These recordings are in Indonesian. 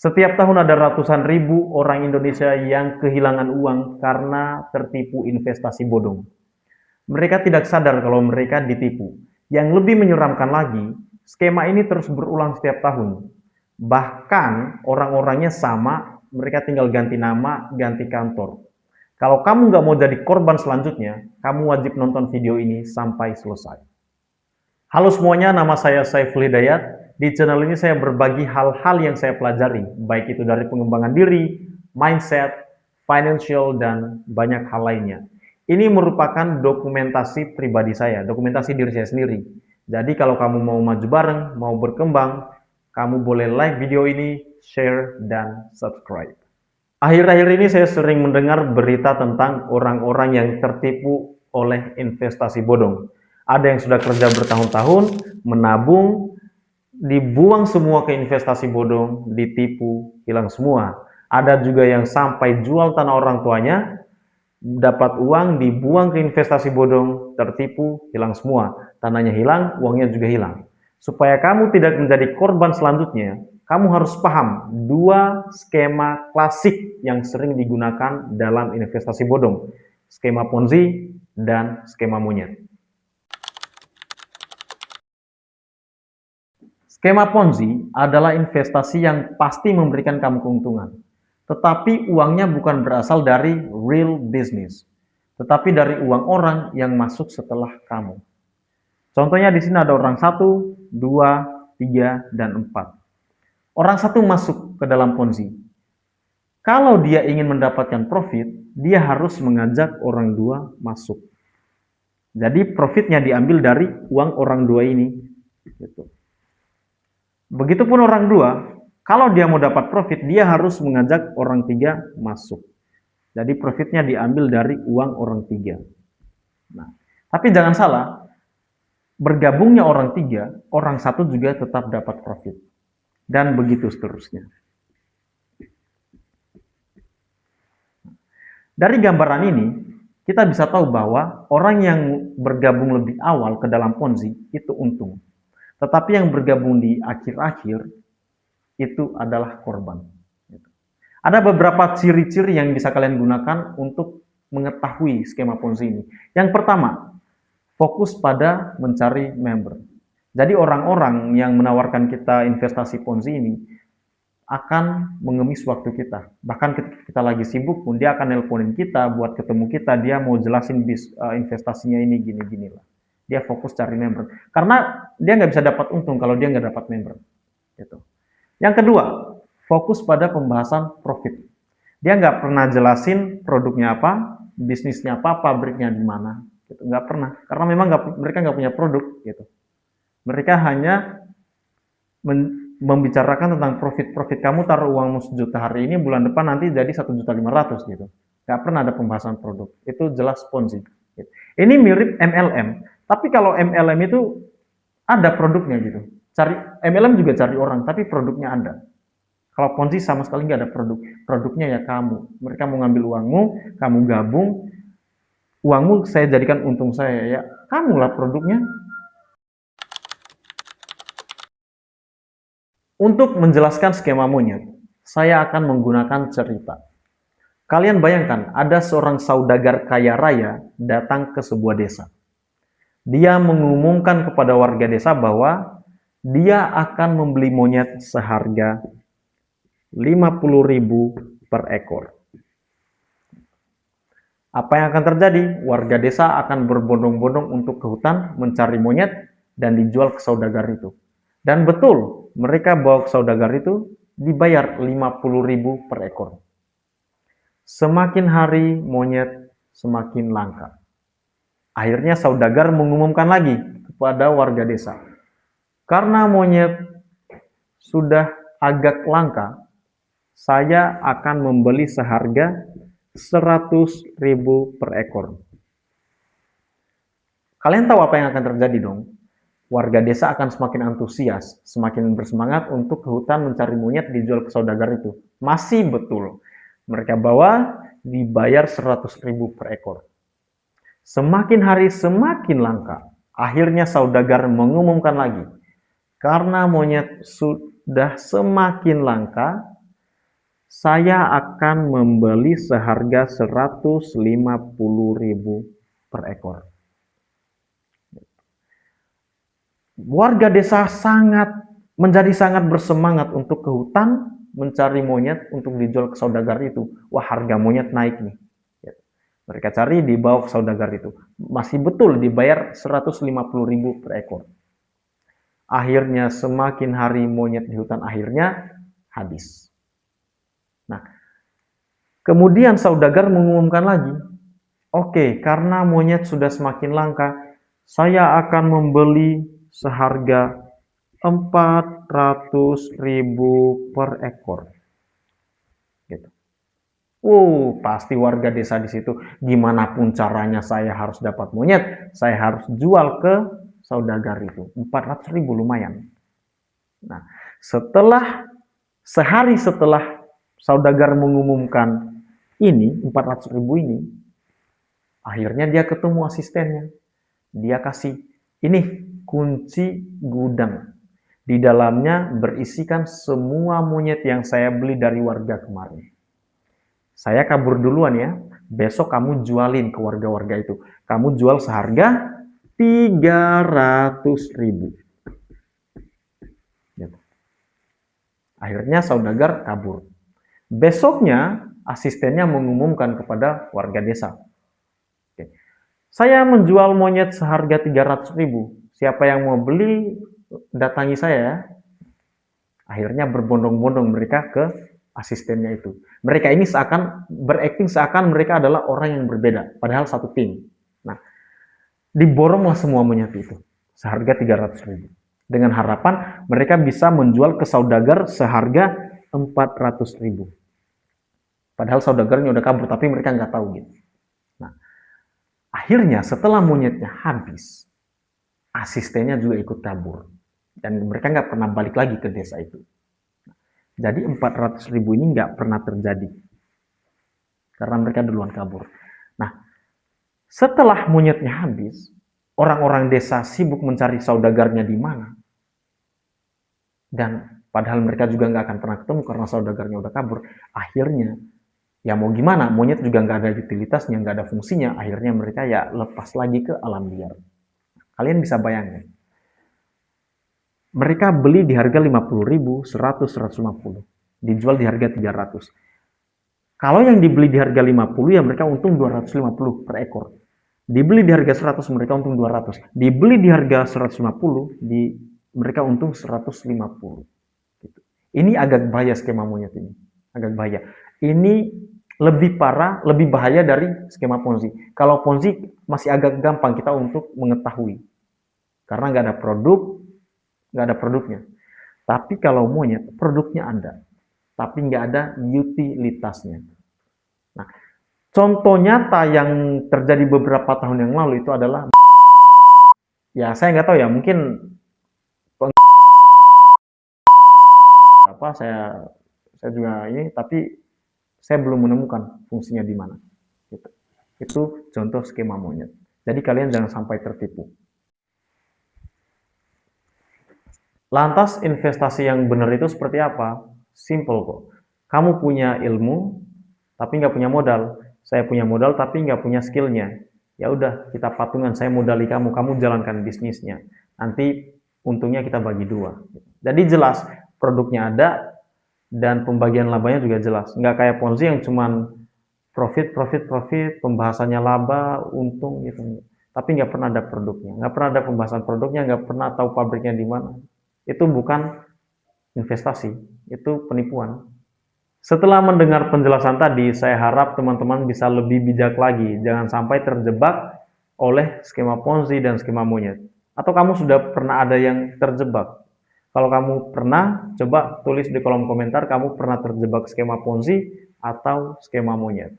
Setiap tahun ada ratusan ribu orang Indonesia yang kehilangan uang karena tertipu investasi bodong. Mereka tidak sadar kalau mereka ditipu. Yang lebih menyeramkan lagi, skema ini terus berulang setiap tahun. Bahkan orang-orangnya sama, mereka tinggal ganti nama, ganti kantor. Kalau kamu nggak mau jadi korban selanjutnya, kamu wajib nonton video ini sampai selesai. Halo semuanya, nama saya Saiful Hidayat. Di channel ini saya berbagi hal-hal yang saya pelajari, baik itu dari pengembangan diri, mindset, financial, dan banyak hal lainnya. Ini merupakan dokumentasi pribadi saya, dokumentasi diri saya sendiri. Jadi kalau kamu mau maju bareng, mau berkembang, kamu boleh like video ini, share, dan subscribe. Akhir-akhir ini saya sering mendengar berita tentang orang-orang yang tertipu oleh investasi bodong. Ada yang sudah kerja bertahun-tahun, menabung, dibuang semua ke investasi bodong, ditipu, hilang semua. Ada juga yang sampai jual tanah orang tuanya, dapat uang, dibuang ke investasi bodong, tertipu, hilang semua. Tanahnya hilang, uangnya juga hilang. Supaya kamu tidak menjadi korban selanjutnya, kamu harus paham dua skema klasik yang sering digunakan dalam investasi bodong. Skema Ponzi dan skema monyet. Skema Ponzi adalah investasi yang pasti memberikan kamu keuntungan. Tetapi uangnya bukan berasal dari real business, tetapi dari uang orang yang masuk setelah kamu. Contohnya di sini ada orang 1, 2, 3, dan 4. Orang 1 masuk ke dalam Ponzi. Kalau dia ingin mendapatkan profit, dia harus mengajak orang 2 masuk. Jadi profitnya diambil dari uang orang 2 ini. Gitu. Begitupun orang 2, kalau dia mau dapat profit, dia harus mengajak orang 3 masuk. Jadi profitnya diambil dari uang orang 3. Nah, tapi jangan salah, bergabungnya orang 3, orang 1 juga tetap dapat profit. Dan begitu seterusnya. Dari gambaran ini, kita bisa tahu bahwa orang yang bergabung lebih awal ke dalam Ponzi itu untung. Tetapi yang bergabung di akhir-akhir itu adalah korban. Ada beberapa ciri-ciri yang bisa kalian gunakan untuk mengetahui skema Ponzi ini. Yang pertama, fokus pada mencari member. Jadi orang-orang yang menawarkan kita investasi Ponzi ini akan mengemis waktu kita. Bahkan ketika kita lagi sibuk pun dia akan nelponin kita buat ketemu kita, dia mau jelasin investasinya ini gini-gini lah. Dia fokus cari member. Karena dia nggak bisa dapat untung kalau dia nggak dapat member. Gitu. Yang kedua, fokus pada pembahasan profit. Dia nggak pernah jelasin produknya apa, bisnisnya apa, pabriknya di mana. Gitu. Nggak pernah. Karena memang mereka nggak punya produk. Gitu. Mereka hanya membicarakan tentang profit kamu taruh uangmu 1 juta hari ini, bulan depan nanti jadi 1.500.000 gitu. Nggak pernah ada pembahasan produk. Itu jelas Ponzi. Gitu. Ini mirip MLM. Tapi kalau MLM itu ada produknya gitu. MLM juga cari orang, tapi produknya ada. Kalau Ponzi sama sekali nggak ada produk. Produknya ya kamu. Mereka mau ngambil uangmu, kamu gabung, uangmu saya jadikan untung saya ya. Kamulah produknya. Untuk menjelaskan skema monyet, saya akan menggunakan cerita. Kalian bayangkan, ada seorang saudagar kaya raya datang ke sebuah desa. Dia mengumumkan kepada warga desa bahwa dia akan membeli monyet seharga 50.000 per ekor. Apa yang akan terjadi? Warga desa akan berbondong-bondong untuk ke hutan mencari monyet dan dijual ke saudagar itu. Dan betul, mereka bawa ke saudagar itu dibayar 50.000 per ekor. Semakin hari monyet semakin langka. Akhirnya saudagar mengumumkan lagi kepada warga desa. Karena monyet sudah agak langka, saya akan membeli seharga 100.000 per ekor. Kalian tahu apa yang akan terjadi dong? Warga desa akan semakin antusias, semakin bersemangat untuk ke hutan mencari monyet dijual ke saudagar itu. Masih betul. Mereka bawa dibayar 100.000 per ekor. Semakin hari semakin langka. Akhirnya saudagar mengumumkan lagi. Karena monyet sudah semakin langka, Saya akan membeli seharga 150.000 per ekor. Warga desa menjadi sangat bersemangat untuk ke hutan mencari monyet untuk dijual ke saudagar itu. Wah, harga monyet naik nih. Mereka cari, dibawa ke saudagar itu. Masih betul dibayar 150.000 per ekor. Akhirnya semakin hari monyet di hutan akhirnya habis. Nah, kemudian saudagar mengumumkan lagi, oke, karena monyet sudah semakin langka, saya akan membeli seharga 400.000 per ekor. Gitu. Pasti warga desa di situ, gimana pun caranya saya harus dapat monyet, saya harus jual ke saudagar itu. 400.000 lumayan. Nah, sehari setelah saudagar mengumumkan ini, 400.000 ini, akhirnya dia ketemu asistennya. Dia kasih, ini kunci gudang. Di dalamnya berisikan semua monyet yang saya beli dari warga kemarin. Saya kabur duluan ya. Besok kamu jualin ke warga-warga itu. Kamu jual seharga 300.000. Gitu. Akhirnya saudagar kabur. Besoknya asistennya mengumumkan kepada warga desa. Saya menjual monyet seharga 300.000. Siapa yang mau beli, datangi saya. Akhirnya berbondong-bondong mereka ke asistennya itu. Mereka ini berakting seakan mereka adalah orang yang berbeda, padahal satu tim. Nah, diboronglah semua monyet itu, seharga 300.000. Dengan harapan mereka bisa menjual ke saudagar seharga 400.000. Padahal saudagarnya udah kabur, tapi mereka nggak tahu gitu. Nah, akhirnya setelah monyetnya habis, asistennya juga ikut kabur. Dan mereka nggak pernah balik lagi ke desa itu. Jadi 400.000 ini nggak pernah terjadi. Karena mereka duluan kabur. Nah, setelah monyetnya habis, orang-orang desa sibuk mencari saudagarnya di mana. Dan padahal mereka juga nggak akan pernah ketemu karena saudagarnya udah kabur. Akhirnya, ya mau gimana, monyet juga nggak ada utilitasnya, nggak ada fungsinya. Akhirnya mereka ya lepas lagi ke alam liar. Kalian bisa bayangin. Mereka beli di harga 50.000, 100, 150. Dijual di harga 300. Kalau yang dibeli di harga 50 ya mereka untung 250 per ekor. Dibeli di harga 100 mereka untung 200. Dibeli di harga 150 mereka untung 150. Gitu. Ini agak bahaya skema monyet ini. Agak bahaya. Ini lebih parah, lebih bahaya dari skema Ponzi. Kalau Ponzi masih agak gampang kita untuk mengetahui. Karena nggak ada produknya. Tapi kalau monyet, produknya ada. Tapi nggak ada utilitasnya. Nah, contoh nyata yang terjadi beberapa tahun yang lalu itu adalah, ya saya nggak tahu ya, mungkin apa saya juga ini, tapi saya belum menemukan fungsinya di mana. Gitu. Itu contoh skema monyet. Jadi kalian jangan sampai tertipu. Lantas investasi yang benar itu seperti apa? Simple kok. Kamu punya ilmu, tapi nggak punya modal. Saya punya modal, tapi nggak punya skillnya. Ya udah, kita patungan. Saya modali kamu, kamu jalankan bisnisnya. Nanti untungnya kita bagi dua. Jadi jelas, produknya ada, dan pembagian labanya juga jelas. Nggak kayak Ponzi yang cuman profit, pembahasannya laba, untung gitu. Tapi nggak pernah ada produknya, nggak pernah ada pembahasan produknya, nggak pernah tahu pabriknya di mana. Itu bukan investasi, itu penipuan. Setelah mendengar penjelasan tadi, saya harap teman-teman bisa lebih bijak lagi. Jangan sampai terjebak oleh skema Ponzi dan skema monyet. Atau kamu sudah pernah ada yang terjebak? Kalau kamu pernah, coba tulis di kolom komentar kamu pernah terjebak skema Ponzi atau skema monyet.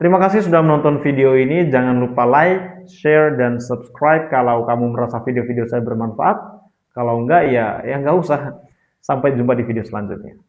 Terima kasih sudah menonton video ini. Jangan lupa like, share, dan subscribe kalau kamu merasa video-video saya bermanfaat. Kalau enggak, ya nggak usah. Sampai jumpa di video selanjutnya.